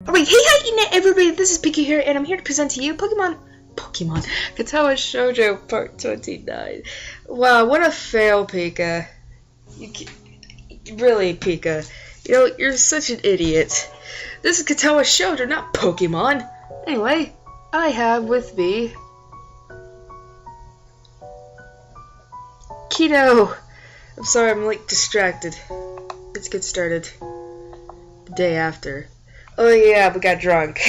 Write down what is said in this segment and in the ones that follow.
Alright, hey everybody, this is Pika here, and I'm here to present to you Pokemon Katawa Shoujo Part 29. Wow, what a fail, Pika. Really, Pika. You know, you're such an idiot. This is Katawa Shoujo, not Pokemon. Anyway, I have with me Keto. I'm sorry, I'm like distracted. Let's get started. The day after. Oh yeah, we got drunk.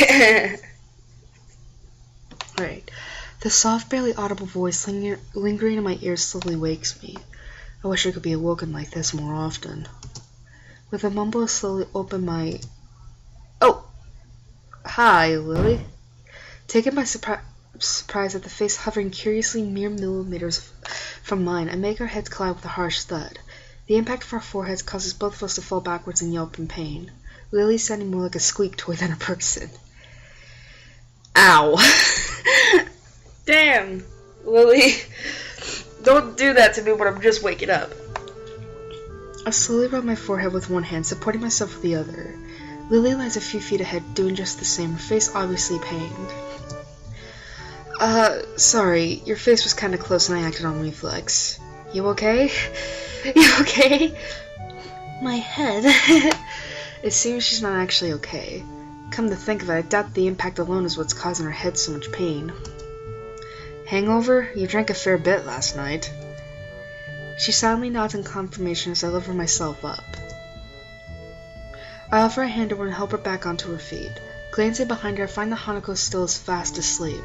Alright. The soft, barely audible voice lingering in my ears slowly wakes me. I wish I could be awoken like this more often. With a mumble, I slowly open my... Oh! Hi, Lily. Taken by surprise at the face hovering curiously mere millimeters from mine, I make our heads collide with a harsh thud. The impact of our foreheads causes both of us to fall backwards and yelp in pain. Lily's sounding more like a squeak toy than a person. Ow. Damn, Lily. Don't do that to me when I'm just waking up. I slowly rub my forehead with one hand, supporting myself with the other. Lily lies a few feet ahead, doing just the same, her face obviously pained. Sorry, your face was kinda close and I acted on reflex. You okay? You okay? My head. It seems she's not actually okay. Come to think of it, I doubt the impact alone is what's causing her head so much pain. Hangover? You drank a fair bit last night. She silently nods in confirmation as I lift myself up. I offer a hand to her and help her back onto her feet. Glancing behind her, I find that Hanako still is fast asleep.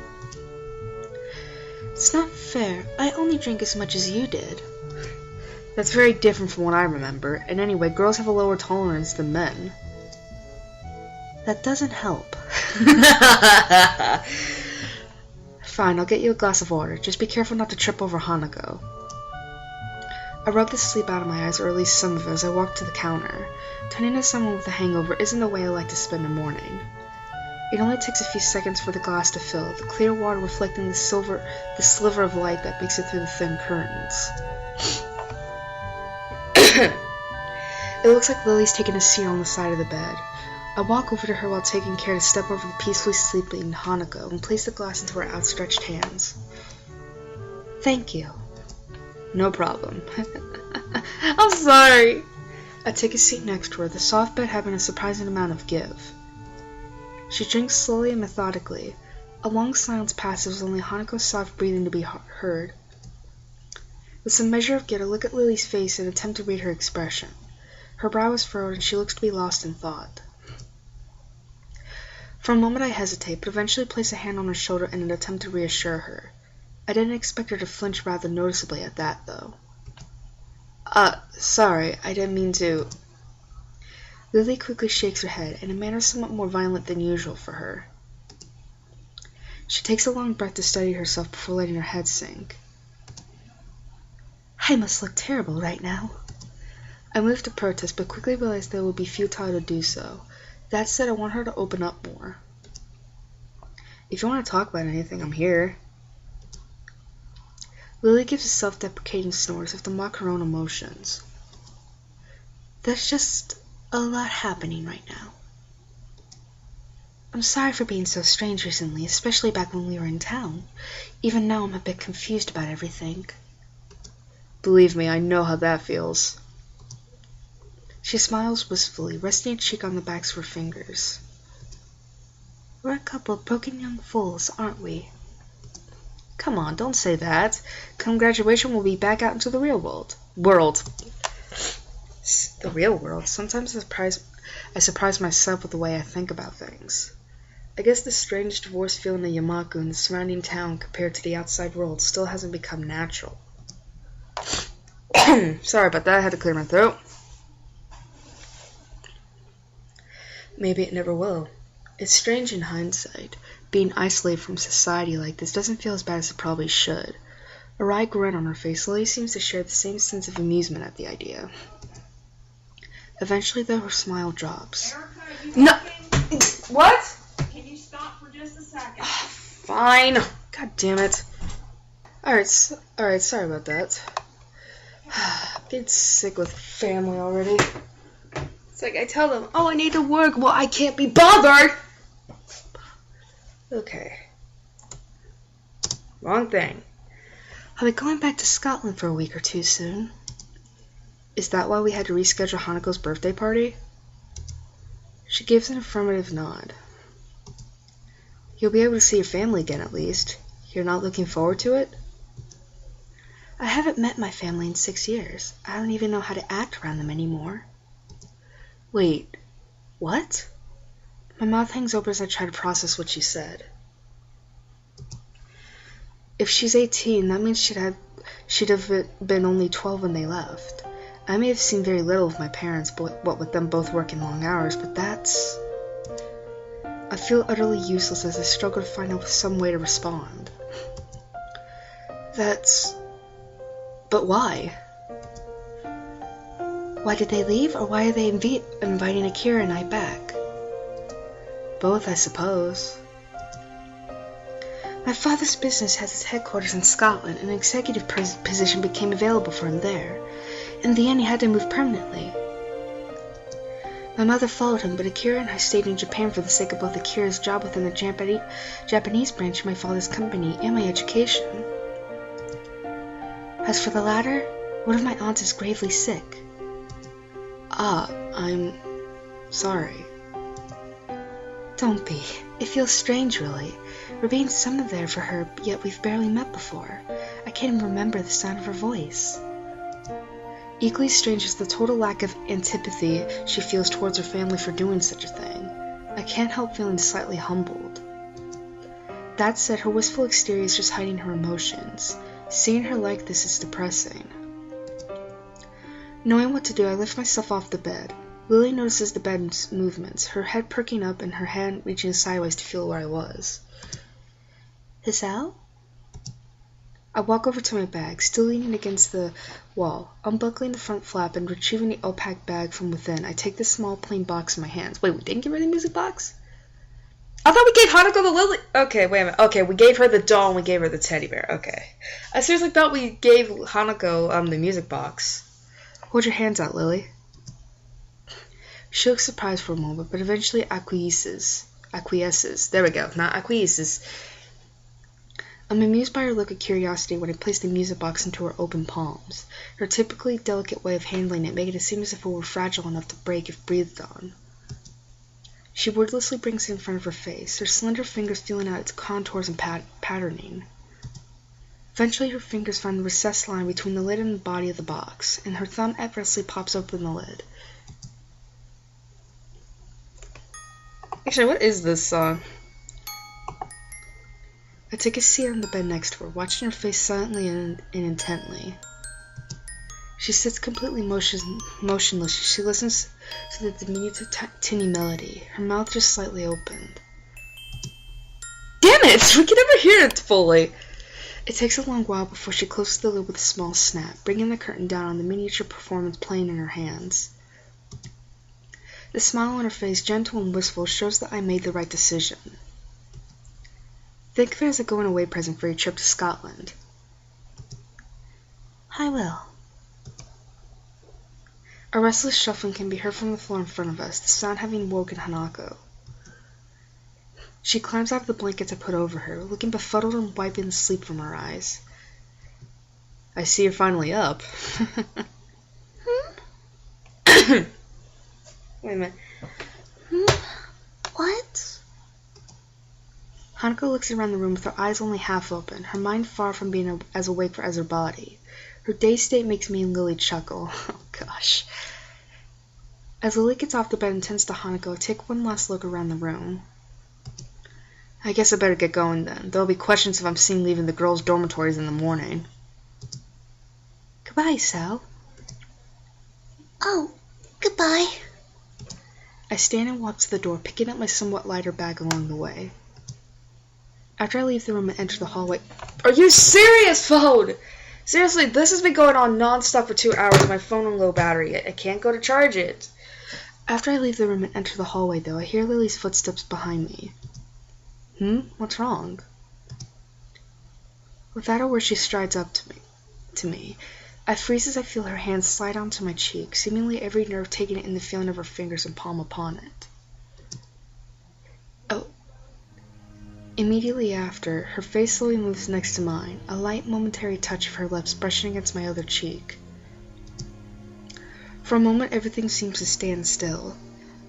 It's not fair. I only drank as much as you did. That's very different from what I remember, and anyway, girls have a lower tolerance than men. That doesn't help. Fine, I'll get you a glass of water. Just be careful not to trip over Hanako. I rub the sleep out of my eyes, or at least some of it, as I walk to the counter. Turning to someone with a hangover isn't the way I like to spend a morning. It only takes a few seconds for the glass to fill, the clear water reflecting the sliver of light that makes it through the thin curtains. It looks like Lily's taking a seat on the side of the bed. I walk over to her while taking care to step over the peacefully sleeping Hanako and place the glass into her outstretched hands. Thank you. No problem. I'm sorry. I take a seat next to her, the soft bed having a surprising amount of give. She drinks slowly and methodically. A long silence passes with only Hanako's soft breathing to be heard. With some measure of guilt, I look at Lily's face and attempt to read her expression. Her brow is furrowed and she looks to be lost in thought. For a moment I hesitate, but eventually place a hand on her shoulder in an attempt to reassure her. I didn't expect her to flinch rather noticeably at that, though. Sorry, I didn't mean to... Lily quickly shakes her head, in a manner somewhat more violent than usual for her. She takes a long breath to steady herself before letting her head sink. I must look terrible right now. I move to protest, but quickly realize that it would be futile to do so. That said, I want her to open up more. If you want to talk about anything, I'm here. Lily gives a self-deprecating snore as if to mock her own emotions. There's just a lot happening right now. I'm sorry for being so strange recently, especially back when we were in town. Even now I'm a bit confused about everything. Believe me, I know how that feels. She smiles wistfully, resting a cheek on the backs of her fingers. We're a couple of broken young fools, aren't we? Come on, don't say that. Come graduation, we'll be back out into the real world. The real world. Sometimes I surprise myself with the way I think about things. I guess the strange divorce feeling of Yamaku and the surrounding town compared to the outside world still hasn't become natural. Sorry about that, I had to clear my throat. Maybe it never will. It's strange in hindsight. Being isolated from society like this doesn't feel as bad as it probably should. A wry grin on her face, Lily seems to share the same sense of amusement at the idea. Eventually, though, her smile drops. Erica, no! What? Can you stop for just a second? Fine. God damn it. Alright, sorry about that. I'm getting sick with family already. like I tell them, oh, I need to work. Well, I can't be bothered. Okay. Wrong thing. I'll be going back to Scotland for a week or two soon. Is that why we had to reschedule Hanako's birthday party? She gives an affirmative nod. You'll be able to see your family again at least. You're not looking forward to it? I haven't met my family in 6 years. I don't even know how to act around them anymore. Wait, what? My mouth hangs open as I try to process what she said. If she's 18, that means she'd have been only 12 when they left. I may have seen very little of my parents, what with them both working long hours, but that's... I feel utterly useless as I struggle to find some way to respond. But why? Why did they leave, or why are they inviting Akira and I back? Both, I suppose. My father's business has its headquarters in Scotland, and an executive position became available for him there. In the end, he had to move permanently. My mother followed him, but Akira and I stayed in Japan for the sake of both Akira's job within the Japanese branch of my father's company and my education. As for the latter, one of my aunts is gravely sick. I'm sorry. Don't be. It feels strange, really. We're being summoned there for her, yet we've barely met before. I can't even remember the sound of her voice. Equally strange is the total lack of antipathy she feels towards her family for doing such a thing. I can't help feeling slightly humbled. That said, her wistful exterior is just hiding her emotions. Seeing her like this is depressing. Knowing what to do, I lift myself off the bed. Lily notices the bed's movements, her head perking up and her hand reaching sideways to feel where I was. Hisao? I walk over to my bag, still leaning against the wall. Unbuckling the front flap and retrieving the opaque bag from within, I take the small plain box in my hands. Wait, we didn't give her the music box? I thought we gave Hanako the lily. Okay, wait a minute. Okay, we gave her the doll and we gave her the teddy bear. Okay. I seriously thought we gave Hanako the music box. Hold your hands out, Lily. She looks surprised for a moment, but eventually acquiesces. There we go. Not acquiesces. I'm amused by her look of curiosity when I place the music box into her open palms. Her typically delicate way of handling it making it seem as if it were fragile enough to break if breathed on. She wordlessly brings it in front of her face, her slender fingers feeling out its contours and patterning. Eventually her fingers find the recessed line between the lid and the body of the box, and her thumb effortlessly pops open the lid. Actually, what is this song? I take a seat on the bed next to her, watching her face silently and intently. She sits completely motionless. She listens to the diminutive tinny melody, her mouth just slightly opened. Damn it! We can never hear it fully! It takes a long while before she closes the lid with a small snap, bringing the curtain down on the miniature performance playing in her hands. The smile on her face, gentle and wistful, shows that I made the right decision. Think of it as a going-away present for your trip to Scotland. I will. A restless shuffling can be heard from the floor in front of us, the sound having woken Hanako. She climbs out of the blankets I put over her, looking befuddled and wiping the sleep from her eyes. I see you're finally up. Wait a minute. What? Hanako looks around the room with her eyes only half open, her mind far from being as awake as her body. Her dazed state makes me and Lily chuckle. Oh, gosh. As Lily gets off the bed and tends to Hanako, I take one last look around the room. I guess I better get going then. There'll be questions if I'm seen leaving the girls' dormitories in the morning. Goodbye, Sal. Oh, goodbye. I stand and walk to the door, picking up my somewhat lighter bag along the way. After I leave the room and enter the hallway... Are you serious, phone? Seriously, this has been going on non-stop for 2 hours. My phone on low battery. I can't go to charge it. After I leave the room and enter the hallway, though, I hear Lily's footsteps behind me. What's wrong? Without a word, she strides up to me. I freeze as I feel her hand slide onto my cheek, seemingly every nerve taken in the feeling of her fingers and palm upon it. Oh. Immediately after, her face slowly moves next to mine, a light momentary touch of her lips brushing against my other cheek. For a moment everything seems to stand still.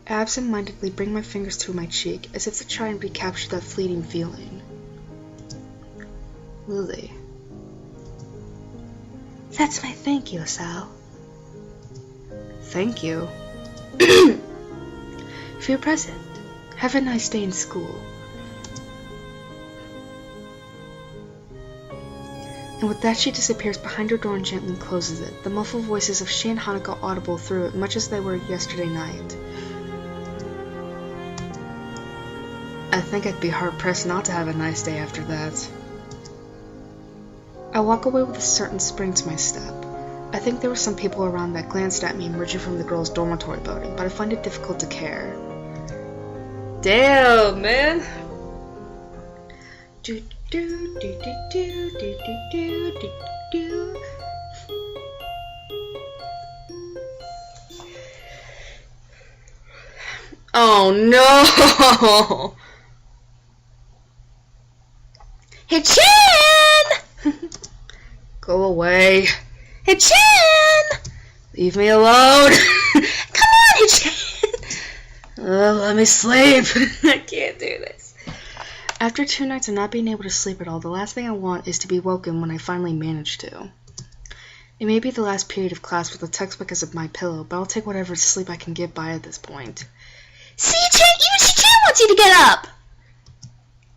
I absent-mindedly bring my fingers to my cheek, as if to try and recapture that fleeting feeling. Lily. That's my thank you, Sal. Thank you? For your present. Have a nice day in school. And with that she disappears behind her door and gently closes it, the muffled voices of she and Hanukkah audible through it much as they were yesterday night. I think I'd be hard-pressed not to have a nice day after that. I walk away with a certain spring to my step. I think there were some people around that glanced at me emerging from the girls' dormitory building, but I find it difficult to care. Damn, man! Do do do do do do do do do. Oh no! Hichin! Go away. Hichin! Leave me alone! Come on, Hichin! Let me sleep. I can't do this. After 2 nights of not being able to sleep at all, the last thing I want is to be woken when I finally manage to. It may be the last period of class with a textbook as my pillow, but I'll take whatever sleep I can get by at this point. See, even Hichin wants you to get up!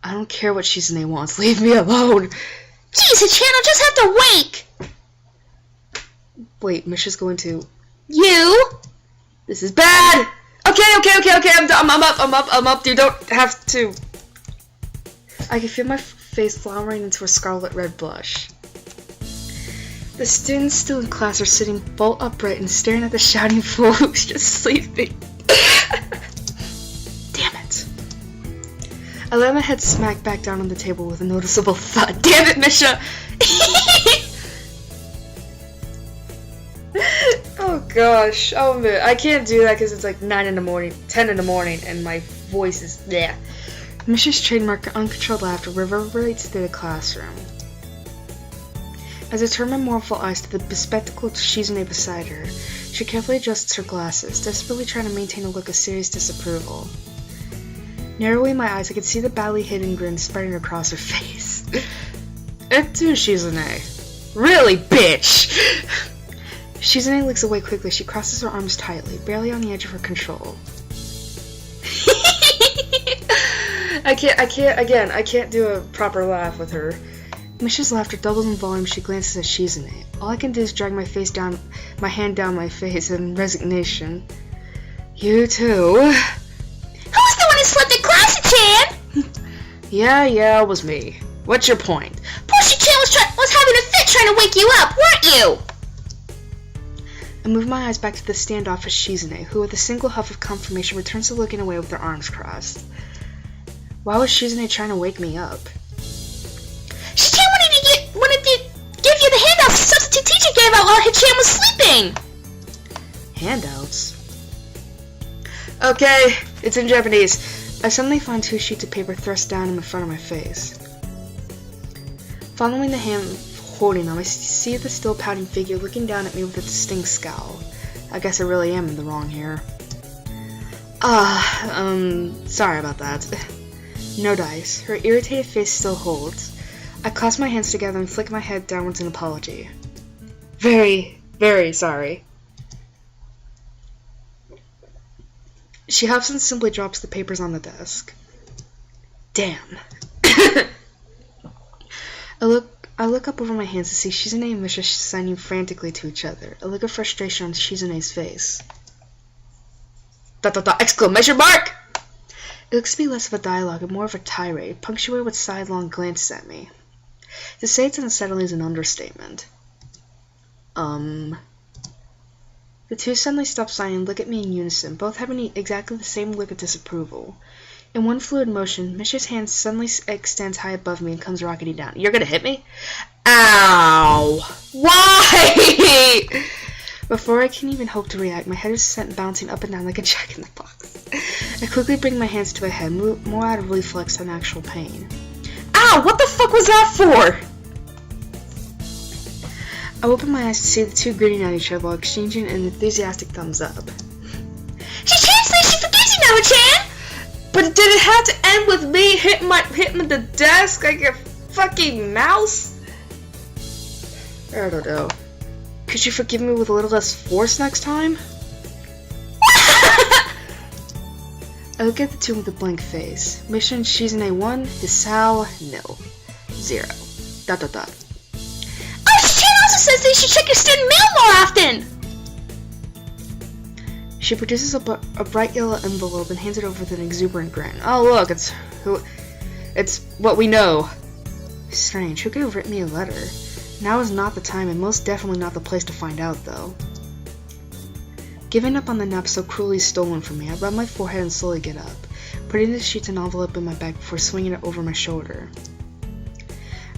I don't care what Shizune wants. Leave me alone. Jeez, Hichin, I'll just have to wake! Wait, Misha's going to... You? This is bad! Okay, I'm up. You don't have to... I can feel my face flowering into a scarlet red blush. The students still in class are sitting bolt upright and staring at the shouting fool who's just sleeping. Damn it. I let my head smack back down on the table with a noticeable thud. Damn it, Misha! Oh gosh. Oh man. I can't do that because it's like 9 in the morning, 10 in the morning, and my voice is... Yeah. Misha's trademark uncontrolled laughter reverberates through the classroom. As I turn my mournful eyes to the bespectacled Shizune beside her, she carefully adjusts her glasses, desperately trying to maintain a look of serious disapproval. Narrowing my eyes, I can see the badly hidden grin spreading across her face. Etu, Shizune. Really, bitch! Shizune looks away quickly. She crosses her arms tightly, barely on the edge of her control. I can't do a proper laugh with her. Misha's laughter doubles in volume. She glances at Shizune. All I can do is drag my hand down my face in resignation. You too. Who's the one who slept in class, Chan? Yeah, it was me. What's your point? Poor Chan was having a fit trying to wake you up, weren't you? I move my eyes back to the standoffish Shizune, who with a single huff of confirmation returns to looking away with her arms crossed. Why was Shizune trying to wake me up? Hichin wanted to give you the handouts the substitute teacher gave out while Hichin was sleeping! Handouts? Okay, it's in Japanese. I suddenly find 2 sheets of paper thrust down in front of my face. Following the hand holding them, I see the still pouting figure looking down at me with a distinct scowl. I guess I really am in the wrong here. Sorry about that. No dice. Her irritated face still holds. I clasp my hands together and flick my head downwards in apology. Very, very sorry. She huffs and simply drops the papers on the desk. Damn. I look up over my hands to see Shizune and Misha signing frantically to each other, a look of frustration on Shizune's face. ... Exclamation mark! It looks to be less of a dialogue and more of a tirade, punctuated with sidelong glances at me. To say it's unsettling is an understatement. The 2 suddenly stop signing and look at me in unison, both having exactly the same look of disapproval. In one fluid motion, Misha's hand suddenly extends high above me and comes rocketing down. You're gonna hit me? Ow! Why? Before I can even hope to react, my head is sent bouncing up and down like a jack-in-the-box. I quickly bring my hands to my head, more out of reflex than actual pain. Ow! What the fuck was that for? I open my eyes to see the two grinning at each other while exchanging an enthusiastic thumbs up. She translates, she forgives you now, Chan! But did it have to end with me hitting the desk like a fucking mouse? I don't know. Could you forgive me with a little less force next time? I look at the two with a blank face. Mission Shizune 1, Hisao, nil. 0. ... Oh, Chan also says that you should check your student mail more often! She produces a bright yellow envelope and hands it over with an exuberant grin. Oh look, it's what we know. Strange, who could have written me a letter? Now is not the time and most definitely not the place to find out, though. Giving up on the nap so cruelly stolen from me, I rub my forehead and slowly get up, putting the sheets and envelope in my bag before swinging it over my shoulder.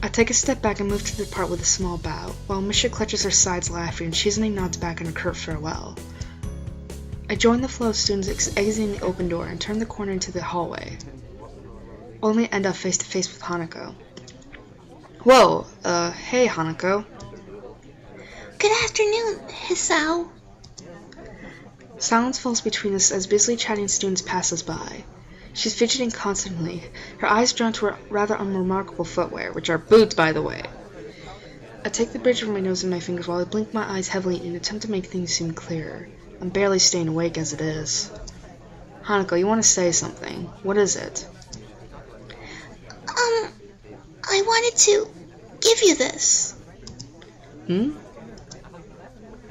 I take a step back and move to depart with a small bow, while Misha clutches her sides laughing and Shizune nods back in a curt farewell. I join the flow of students exiting the open door and turn the corner into the hallway, only to end up face to face with Hanako. Whoa, hey Hanako. Good afternoon, Hisao. Silence falls between us as busily chatting students pass us by. She's fidgeting constantly, her eyes drawn to her rather unremarkable footwear, which are boots, by the way. I take the bridge over my nose and my fingers while I blink my eyes heavily in an attempt to make things seem clearer. I'm barely staying awake as it is. Hanako, you want to say something? What is it? I wanted to give you this.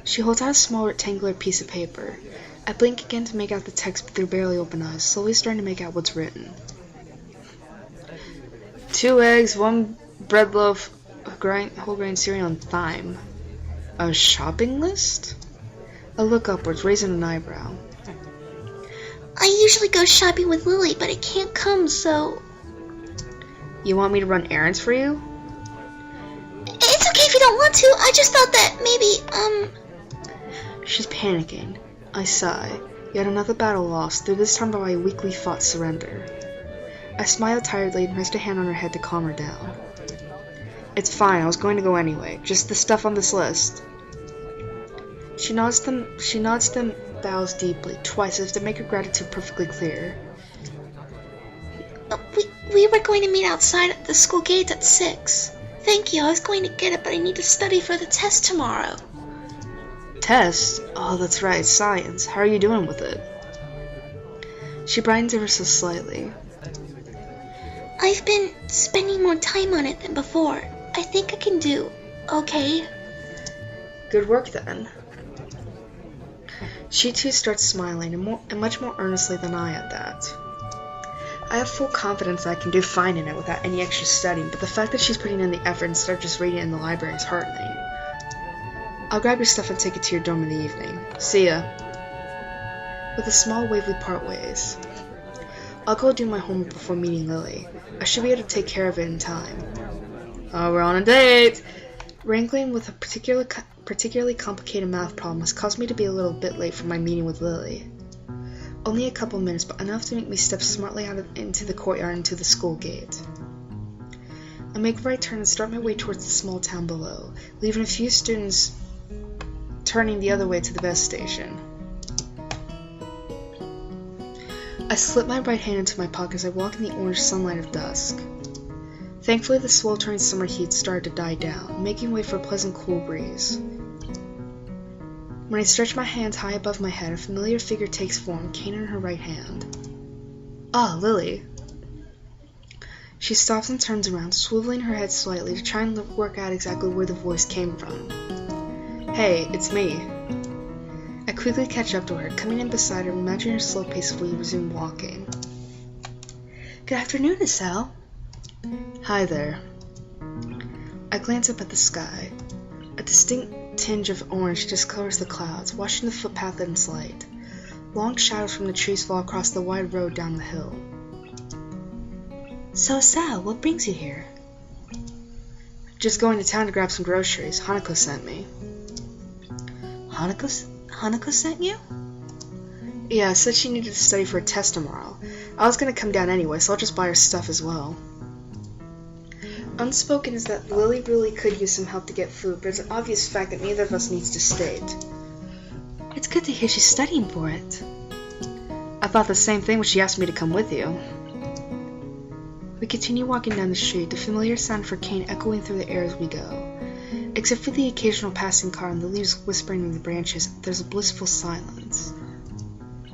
She holds out a small rectangular piece of paper. I blink again to make out the text through barely open eyes, slowly starting to make out what's written. 2 eggs, 1 bread loaf, whole grain cereal, and thyme. A shopping list? I look upwards, raising an eyebrow. I usually go shopping with Lily, but it can't come, so... You want me to run errands for you? It's okay if you don't want to. I just thought that maybe, She's panicking. I sigh. Yet another battle lost, though this time by my weakly fought surrender. I smile tiredly and rest a hand on her head to calm her down. It's fine, I was going to go anyway. Just the stuff on this list. She nods them, bows deeply, twice as if to make her gratitude perfectly clear. We were going to meet outside the school gates at 6. Thank you, I was going to get it, but I need to study for the test tomorrow. Test? Oh, that's right, science. How are you doing with it? She brightens ever so slightly. I've been spending more time on it than before. I think I can do okay. Good work, then. She too starts smiling, and much more earnestly than I at that. I have full confidence that I can do fine in it without any extra studying, but the fact that she's putting in the effort instead of just reading it in the library is heartening. I'll grab your stuff and take it to your dorm in the evening. See ya. With a small wave, we part ways. I'll go do my homework before meeting Lily. I should be able to take care of it in time. Oh, we're on a date! Wrangling with a particularly complicated math problem has caused me to be a little bit late for my meeting with Lily. Only a couple minutes, but enough to make me step smartly into the courtyard and to the school gate. I make a right turn and start my way towards the small town below, leaving a few students turning the other way to the bus station. I slip my right hand into my pocket as I walk in the orange sunlight of dusk. Thankfully, the sweltering summer heat started to die down, making way for a pleasant cool breeze. When I stretch my hands high above my head, a familiar figure takes form, cane in her right hand. Ah, Lily. She stops and turns around, swiveling her head slightly to try and work out exactly where the voice came from. Hey, it's me. I quickly catch up to her, coming in beside her, matching her slow pace as we resume walking. Good afternoon, Hisao. Hi there. I glance up at the sky. A distinct tinge of orange discolors the clouds, washing the footpath in its light. Long shadows from the trees fall across the wide road down the hill. So, Hisao, what brings you here? Just going to town to grab some groceries. Hanako sent me. Hanako sent you? Yeah, said she needed to study for a test tomorrow. I was gonna come down anyway, so I'll just buy her stuff as well. Unspoken is that Lily really could use some help to get food, but it's an obvious fact that neither of us needs to state. It's good to hear she's studying for it. I thought the same thing when she asked me to come with you. We continue walking down the street, the familiar sound of her cane echoing through the air as we go. Except for the occasional passing car and the leaves whispering in the branches, there's a blissful silence.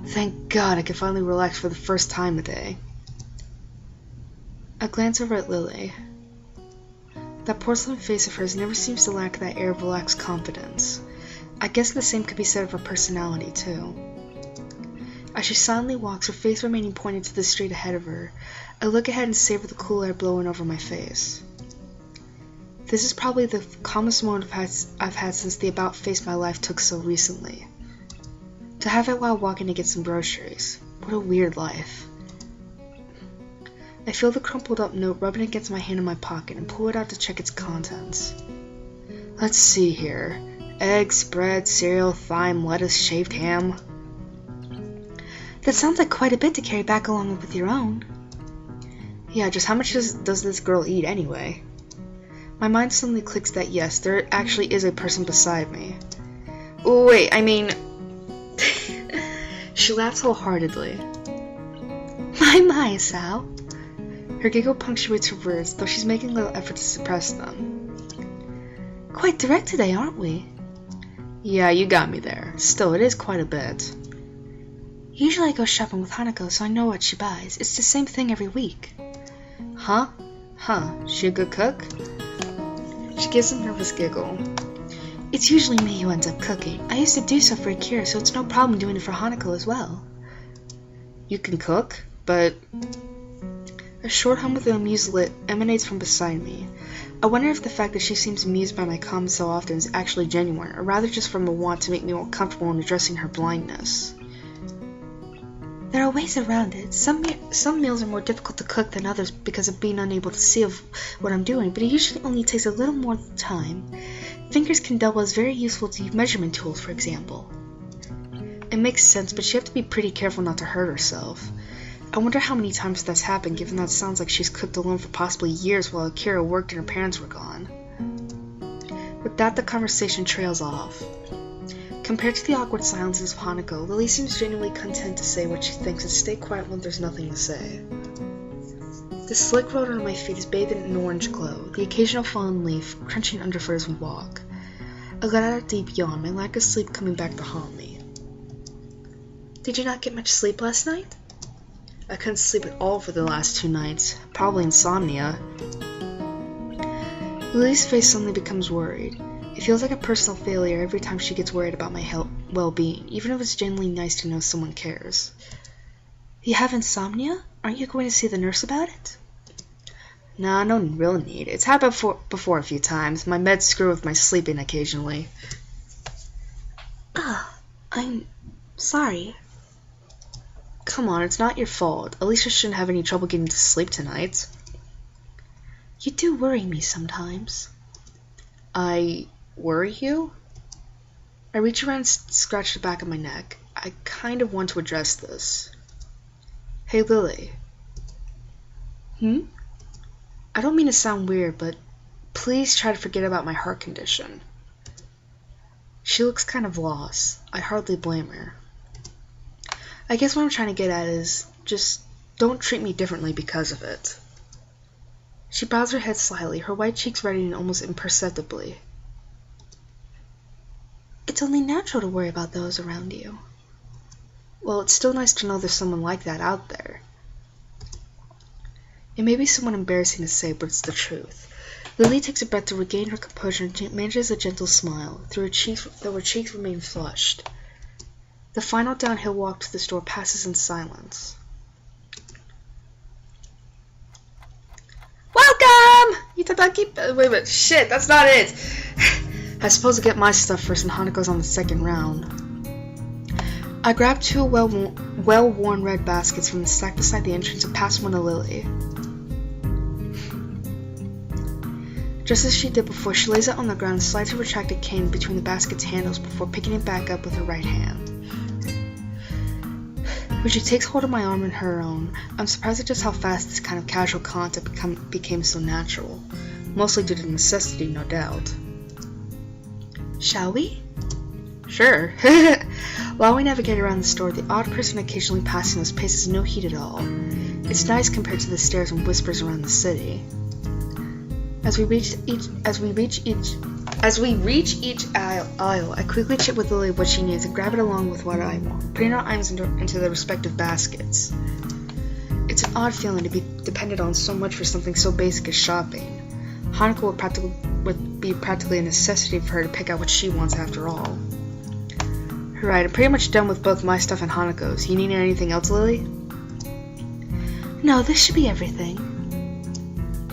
Thank God I can finally relax for the first time today. I glance over at Lily. That porcelain face of hers never seems to lack that air of relaxed confidence. I guess the same could be said of her personality, too. As she silently walks, her face remaining pointed to the street ahead of her, I look ahead and savor the cool air blowing over my face. This is probably the calmest moment I've had since the about-face my life took so recently. To have it while walking to get some groceries. What a weird life. I feel the crumpled up note rubbing against my hand in my pocket and pull it out to check its contents. Let's see here. Eggs, bread, cereal, thyme, lettuce, shaved ham. That sounds like quite a bit to carry back along with your own. Yeah, just how much does this girl eat anyway? My mind suddenly clicks that yes, there actually is a person beside me. Wait, I mean... She laughs wholeheartedly. My, Sal. Her giggle punctuates her words, though she's making little effort to suppress them. Quite direct today, aren't we? Yeah, you got me there. Still, it is quite a bit. Usually I go shopping with Hanako, so I know what she buys. It's the same thing every week. Huh? She a good cook? She gives a nervous giggle. It's usually me who ends up cooking. I used to do so for Akira, so it's no problem doing it for Hanako as well. You can cook, but... A short hum with an amused lip emanates from beside me. I wonder if the fact that she seems amused by my comments so often is actually genuine, or rather just from a want to make me more comfortable in addressing her blindness. There are ways around it. Some meals are more difficult to cook than others because of being unable to see what I'm doing, but it usually only takes a little more time. Fingers can double as very useful to measurement tools, for example. It makes sense, but you have to be pretty careful not to hurt herself. I wonder how many times that's happened, given that it sounds like she's cooked alone for possibly years while Akira worked and her parents were gone. With that, the conversation trails off. Compared to the awkward silences of Hanako, Lily seems genuinely content to say what she thinks and stay quiet when there's nothing to say. The slick road under my feet is bathed in an orange glow, the occasional fallen leaf crunching underfoot as we walk. I let out a deep yawn, my lack of sleep coming back to haunt me. Did you not get much sleep last night? I couldn't sleep at all for the last 2 nights. Probably insomnia. Lily's face suddenly becomes worried. It feels like a personal failure every time she gets worried about my well-being, even if it's genuinely nice to know someone cares. You have insomnia? Aren't you going to see the nurse about it? Nah, no real need. It's happened before a few times. My meds screw with my sleeping occasionally. I'm sorry. Come on, it's not your fault. At least I shouldn't have any trouble getting to sleep tonight. You do worry me sometimes. I worry you? I reach around and scratch the back of my neck. I kind of want to address this. Hey, Lily. I don't mean to sound weird, but please try to forget about my heart condition. She looks kind of lost. I hardly blame her. I guess what I'm trying to get at is, just don't treat me differently because of it. She bows her head slightly, her white cheeks reddening almost imperceptibly. It's only natural to worry about those around you. Well, it's still nice to know there's someone like that out there. It may be somewhat embarrassing to say, but it's the truth. Lily takes a breath to regain her composure and manages a gentle smile, though her cheeks remain flushed. The final downhill walk to the store passes in silence. Welcome! Wait, shit, that's not it! I suppose I'll get my stuff first and Hanako's on the second round. I grab 2 well-worn red baskets from the stack beside the entrance and pass one to Lily. Just as she did before, she lays it on the ground and slides her retracted cane between the basket's handles before picking it back up with her right hand. When she takes hold of my arm in her own, I'm surprised at just how fast this kind of casual contact became so natural. Mostly due to necessity, no doubt. Shall we? Sure. While we navigate around the store, the odd person occasionally passing us pays no heed at all. It's nice compared to the stares and whispers around the city. As we reach each aisle, I quickly check with Lily what she needs and grab it along with what I want, putting our items into their respective baskets. It's an odd feeling to be dependent on so much for something so basic as shopping. Hanako would be practically a necessity for her to pick out what she wants after all. Right, I'm pretty much done with both my stuff and Hanako's. You need anything else, Lily? No, this should be everything.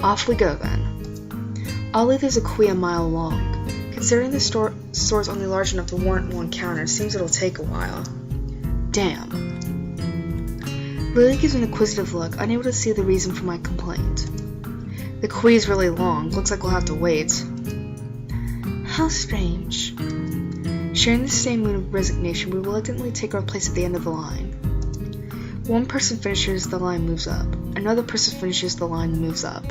Off we go then. Oddly, there's a queue a mile long. Considering the store's only large enough to warrant one counter, it seems it'll take a while. Damn. Lily gives an inquisitive look, unable to see the reason for my complaint. The queue is really long. Looks like we'll have to wait. How strange. Sharing the same mood of resignation, we reluctantly take our place at the end of the line. One person finishes, the line moves up. Another person finishes, the line moves up.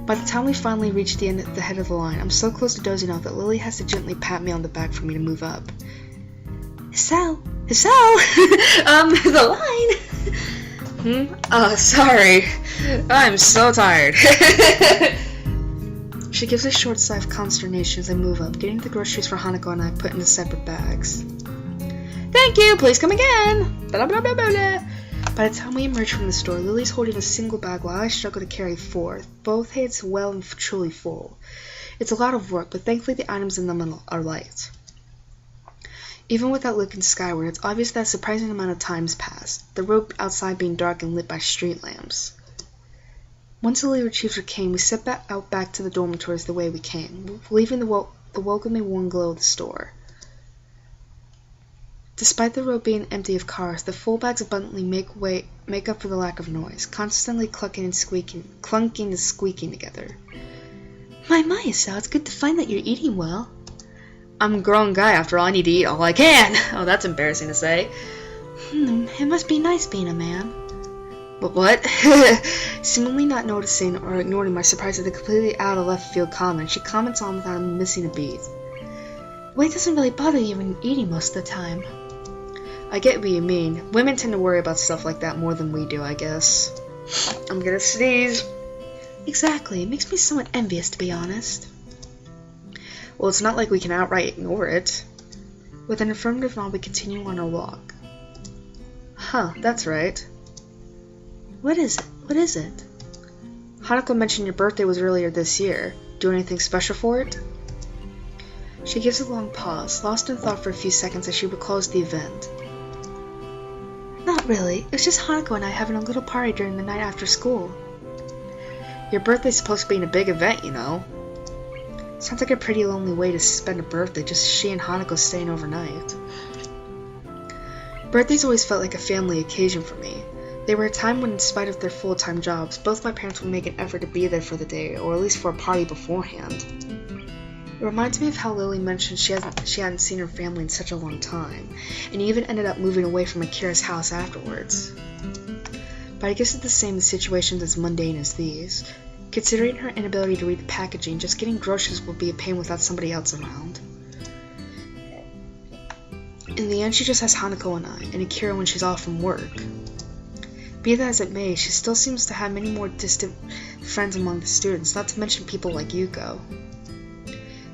By the time we finally reach the head of the line, I'm so close to dozing off that Lily has to gently pat me on the back for me to move up. Hisao! The line! Sorry. I'm so tired. She gives a short sigh of consternation as I move up, getting the groceries for Hanako and I put into separate bags. Thank you, please come again! Blah, blah, blah, blah, blah. By the time we emerge from the store, Lily's holding a single bag while I struggle to carry four, both hands well and truly full. It's a lot of work, but thankfully the items in them are light. Even without looking skyward, it's obvious that a surprising amount of time has passed, the road outside being dark and lit by street lamps. Once Lily retrieves her cane, we set out back to the dormitories the way we came, leaving the welcoming warm glow of the store. Despite the road being empty of cars, the full bags abundantly make up for the lack of noise, constantly clunking and squeaking together. My, Hisao, it's good to find that you're eating well. I'm a grown guy after all. I need to eat all I can. Oh, that's embarrassing to say. It must be nice being a man. But what? Seemingly not noticing or ignoring my surprise at the completely out of left field comment, she comments on without missing a beat. Weight doesn't really bother you when you're eating most of the time. I get what you mean. Women tend to worry about stuff like that more than we do, I guess. I'm gonna sneeze. Exactly. It makes me somewhat envious, to be honest. Well, it's not like we can outright ignore it. With an affirmative nod, we continue on our walk. Huh, that's right. What is it? What is it? Hanako mentioned your birthday was earlier this year. Do anything special for it? She gives a long pause, lost in thought for a few seconds as she recalls the event. Not really. It was just Hanako and I having a little party during the night after school. Your birthday's supposed to be a big event, you know. Sounds like a pretty lonely way to spend a birthday, just she and Hanako staying overnight. Birthdays always felt like a family occasion for me. They were a time when, in spite of their full-time jobs, both my parents would make an effort to be there for the day, or at least for a party beforehand. It reminds me of how Lily mentioned she hadn't seen her family in such a long time, and even ended up moving away from Akira's house afterwards. But I guess it's the same in situations as mundane as these. Considering her inability to read the packaging, just getting groceries will be a pain without somebody else around. In the end, she just has Hanako and I, and Akira when she's off from work. Be that as it may, she still seems to have many more distant friends among the students, not to mention people like Yuko.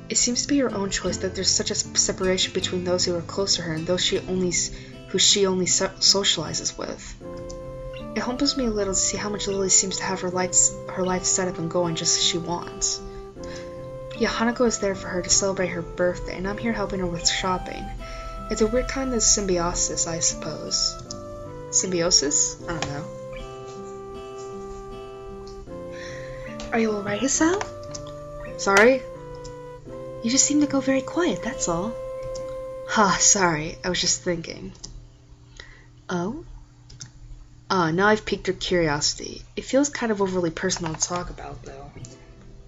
It seems to be her own choice that there's such a separation between those who are close to her and those who she only socializes with. It humbles me a little to see how much Lily seems to have her life set up and going just as she wants. Yeah, Hanako is there for her to celebrate her birthday, and I'm here helping her with shopping. It's a weird kind of symbiosis, I suppose. Symbiosis? I don't know. Are you alright, Hisao? Sorry? You just seem to go very quiet, that's all. Sorry, I was just thinking. Oh? Now I've piqued her curiosity. It feels kind of overly personal to talk about, though.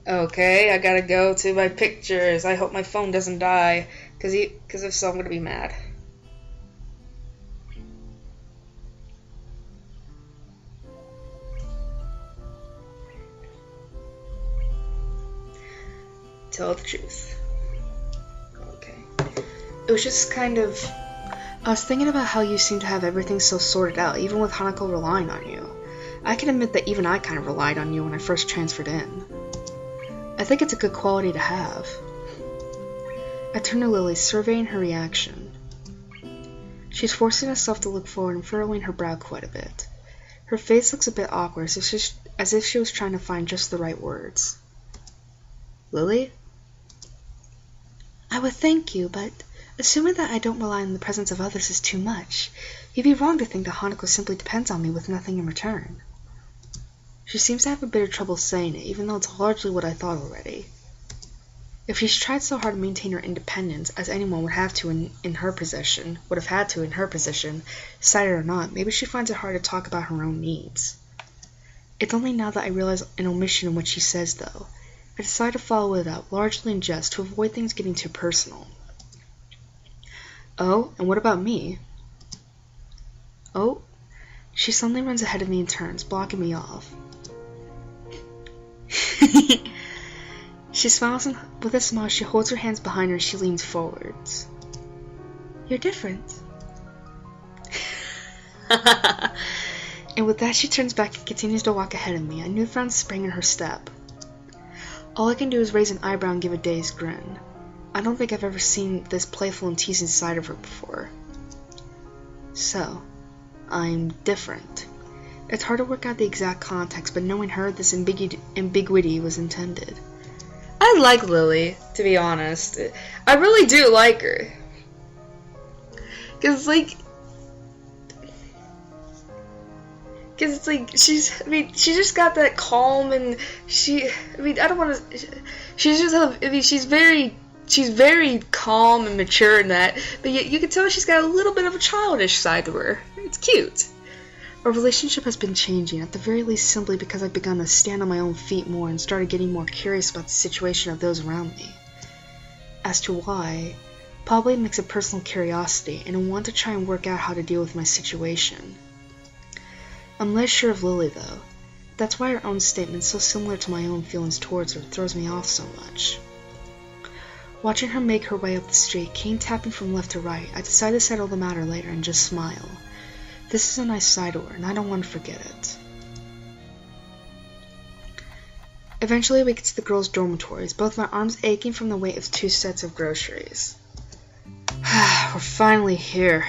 Okay, I gotta go to my pictures. I hope my phone doesn't die, cause if so, I'm gonna be mad. Tell the truth. Okay. It was just kind of... I was thinking about how you seem to have everything so sorted out, even with Hanako relying on you. I can admit that even I kind of relied on you when I first transferred in. I think it's a good quality to have. I turned to Lily, surveying her reaction. She's forcing herself to look forward and furrowing her brow quite a bit. Her face looks a bit awkward, as if she was trying to find just the right words. Lily? I would thank you, but assuming that I don't rely on the presence of others is too much, you'd be wrong to think that Hanako simply depends on me with nothing in return. She seems to have a bit of trouble saying it, even though it's largely what I thought already. If she's tried so hard to maintain her independence, as anyone would have to in her position, decided or not, maybe she finds it hard to talk about her own needs. It's only now that I realize an omission in what she says, though. I decide to follow it up, largely in jest, to avoid things getting too personal. Oh, and what about me? Oh, she suddenly runs ahead of me and turns, blocking me off. She smiles, and with a smile she holds her hands behind her and she leans forwards. You're different. And with that she turns back and continues to walk ahead of me, a newfound spring in her step. All I can do is raise an eyebrow and give a dazed grin. I don't think I've ever seen this playful and teasing side of her before. So, I'm different. It's hard to work out the exact context, but knowing her, this ambiguity was intended. I like Lily, to be honest. I really do like her. Cause it's like, she just got that calm, and she's very calm and mature in that, but yet you can tell she's got a little bit of a childish side to her. It's cute. Our relationship has been changing, at the very least simply because I've begun to stand on my own feet more and started getting more curious about the situation of those around me. As to why, probably a mix of personal curiosity and a want to try and work out how to deal with my situation. I'm less sure of Lily, though. That's why her own statement, so similar to my own feelings towards her, throws me off so much. Watching her make her way up the street, cane tapping from left to right, I decide to settle the matter later and just smile. This is a nice side to her, and I don't want to forget it. Eventually we get to the girls' dormitories, both my arms aching from the weight of 2 sets of groceries. We're finally here.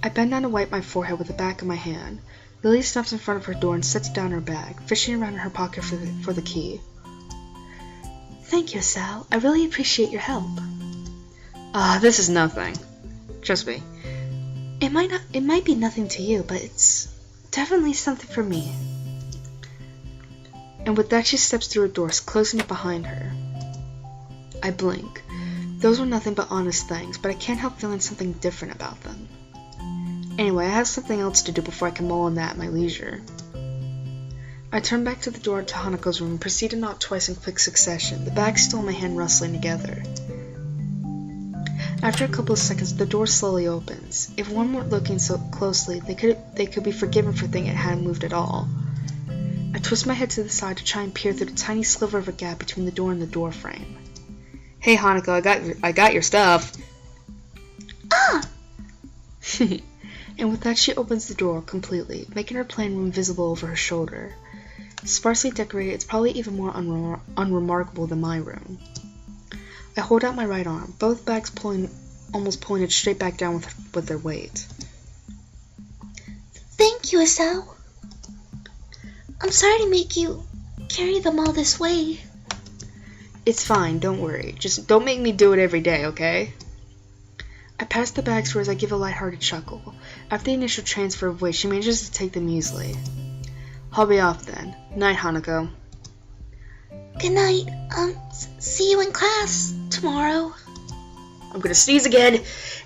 I bend down to wipe my forehead with the back of my hand. Lily stops in front of her door and sets down her bag, fishing around in her pocket for the key. Thank you, Sal. I really appreciate your help. This is nothing. Trust me. It might be nothing to you, but it's definitely something for me. And with that she steps through her doors, closing it behind her. I blink. Those were nothing but honest things, but I can't help feeling something different about them. Anyway, I have something else to do before I can mull on that at my leisure. I turn back to the door to Hanako's room and proceed to knock twice in quick succession, the bag still in my hand rustling together. After a couple of seconds, the door slowly opens. If one weren't looking so closely, they could be forgiven for thinking it hadn't moved at all. I twist my head to the side to try and peer through the tiny sliver of a gap between the door and the door frame. Hey Hanako, I got your stuff. Ah! And with that she opens the door completely, making her playing room visible over her shoulder. Sparsely decorated, it's probably even more unremarkable than my room. I hold out my right arm, both bags almost pointed straight back down with their weight. Thank you, Asao. I'm sorry to make you carry them all this way. It's fine, don't worry. Just don't make me do it every day, okay? I pass the bags to her as I give a lighthearted chuckle. After the initial transfer of weight, she manages to take them easily. I'll be off then. Night, Hanako. Good night. See you in class tomorrow. I'm gonna sneeze again.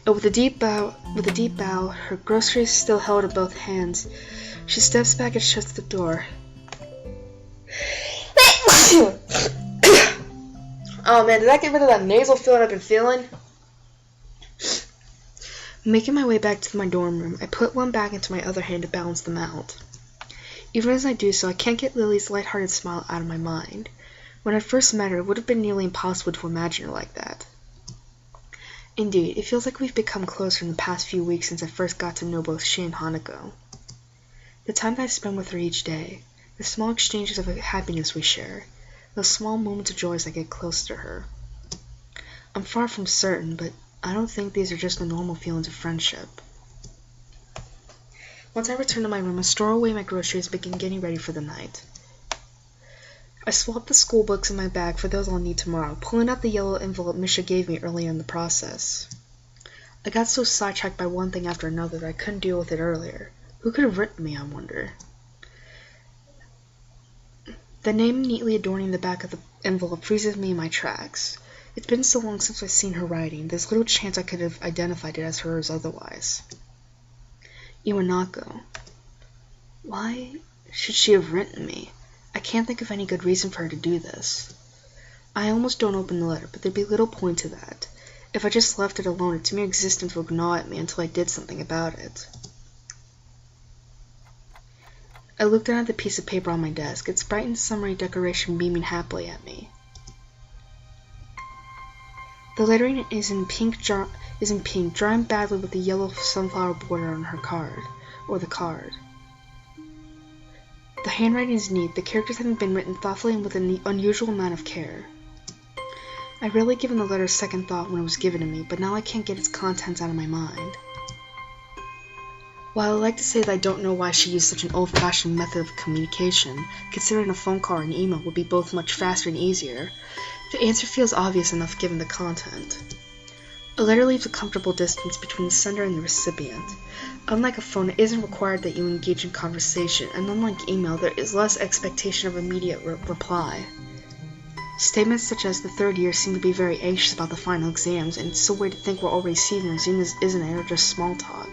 And with a deep bow, her groceries still held in both hands, she steps back and shuts the door. Oh man, did I get rid of that nasal feeling I've been feeling? Making my way back to my dorm room, I put one back into my other hand to balance them out. Even as I do so, I can't get Lily's lighthearted smile out of my mind. When I first met her, it would have been nearly impossible to imagine her like that. Indeed, it feels like we've become closer in the past few weeks since I first got to know both she and Hanako. The time that I spend with her each day, the small exchanges of happiness we share, those small moments of joy as I get close to her. I'm far from certain, but I don't think these are just the normal feelings of friendship. Once I return to my room, I store away my groceries and begin getting ready for the night. I swap the school books in my bag for those I'll need tomorrow, pulling out the yellow envelope Misha gave me earlier in the process. I got so sidetracked by one thing after another that I couldn't deal with it earlier. Who could have written me, I wonder? The name neatly adorning the back of the envelope freezes me in my tracks. It's been so long since I've seen her writing, there's little chance I could have identified it as hers otherwise. Iwanako. Why should she have written me? I can't think of any good reason for her to do this. I almost don't open the letter, but there'd be little point to that. If I just left it alone, its mere existence would gnaw at me until I did something about it. I looked down at the piece of paper on my desk, its bright summery decoration beaming happily at me. The lettering is in pink, drawing badly with the yellow sunflower border on her card, or the card. The handwriting is neat, the characters have been written thoughtfully and with an unusual amount of care. I'd rarely given the letter a second thought when it was given to me, but now I can't get its contents out of my mind. While I like to say that I don't know why she used such an old-fashioned method of communication, considering a phone call or an email would be both much faster and easier, the answer feels obvious enough given the content. A letter leaves a comfortable distance between the sender and the recipient. Unlike a phone, it isn't required that you engage in conversation, and unlike email, there is less expectation of immediate reply. Statements such as the third year seem to be very anxious about the final exams, and it's so weird to think we're already seeing the resumes, isn't it, or just small talk.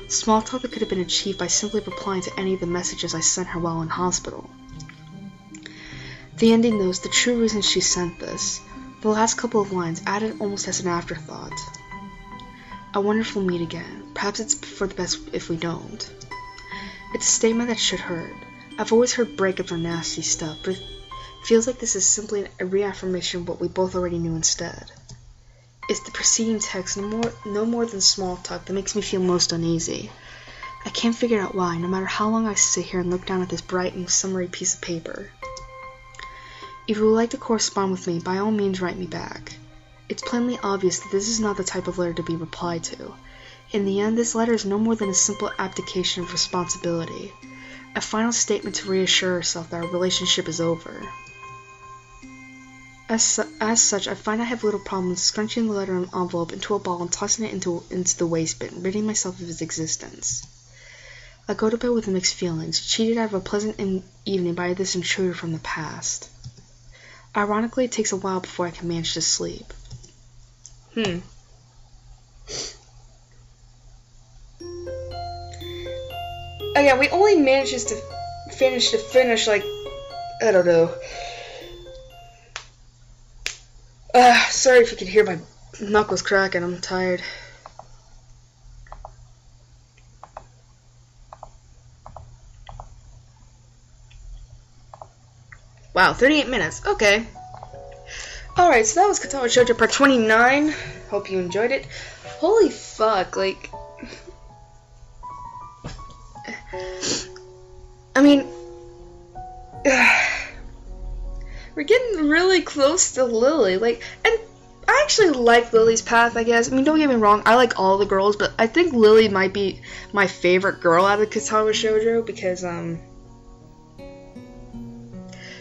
Small talk that could have been achieved by simply replying to any of the messages I sent her while in hospital. The ending knows the true reason she sent this. The last couple of lines, added almost as an afterthought. I wonder if we'll meet again. Perhaps it's for the best if we don't. It's a statement that should hurt. I've always heard breakups are nasty stuff, but it feels like this is simply a reaffirmation of what we both already knew instead. It's the preceding text, no more than small talk, that makes me feel most uneasy. I can't figure out why, no matter how long I sit here and look down at this bright and summery piece of paper. If you would like to correspond with me, by all means write me back. It's plainly obvious that this is not the type of letter to be replied to. In the end, this letter is no more than a simple abdication of responsibility, a final statement to reassure herself that our relationship is over. As such, I find I have little problem scrunching the letter envelope into a ball and tossing it into the waste bin, ridding myself of its existence. I go to bed with mixed feelings, cheated out of a pleasant evening by this intruder from the past. Ironically, it takes a while before I can manage to sleep. Again, we only managed to finish, like, I don't know. Sorry if you could hear my knuckles cracking, I'm tired. Wow, 38 minutes, okay. Alright, so that was Katawa Shoujo part 29. Hope you enjoyed it. Holy fuck, like... I mean... we're getting really close to Lily, like, and I actually like Lily's path, I guess. I mean, don't get me wrong, I like all the girls, but I think Lily might be my favorite girl out of Katawa Shoujo,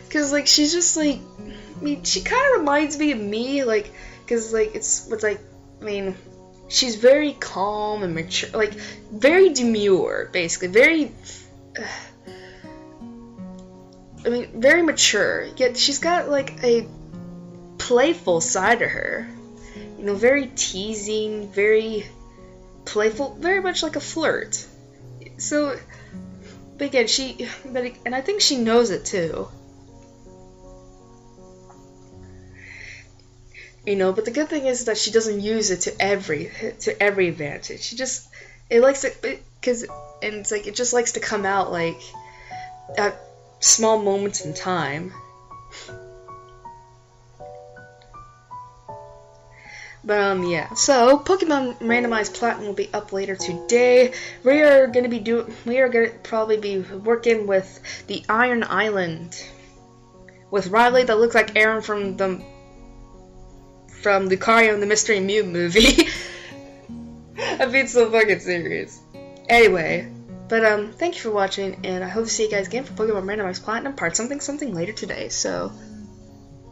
because, like, she's just, like, I mean, she kind of reminds me of me, like, because, like, she's very calm and mature, like, very demure, basically, very mature, yet she's got, like, a playful side to her, you know, very teasing, very playful, very much like a flirt, so, but again, and I think she knows it, too. You know, but the good thing is that she doesn't use it to every advantage. She just, it likes to, because, and it's like, it just likes to come out, like, at small moments in time. But, yeah. So, Pokemon Randomized Platinum will be up later today. We are gonna probably be working with the Iron Island. With Riley that looks like Aaron from Lucario and the Mystery Mew movie. I'm being so fucking serious. Anyway, but thank you for watching, and I hope to see you guys again for Pokemon Randomized Platinum Part something later today. So,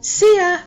see ya!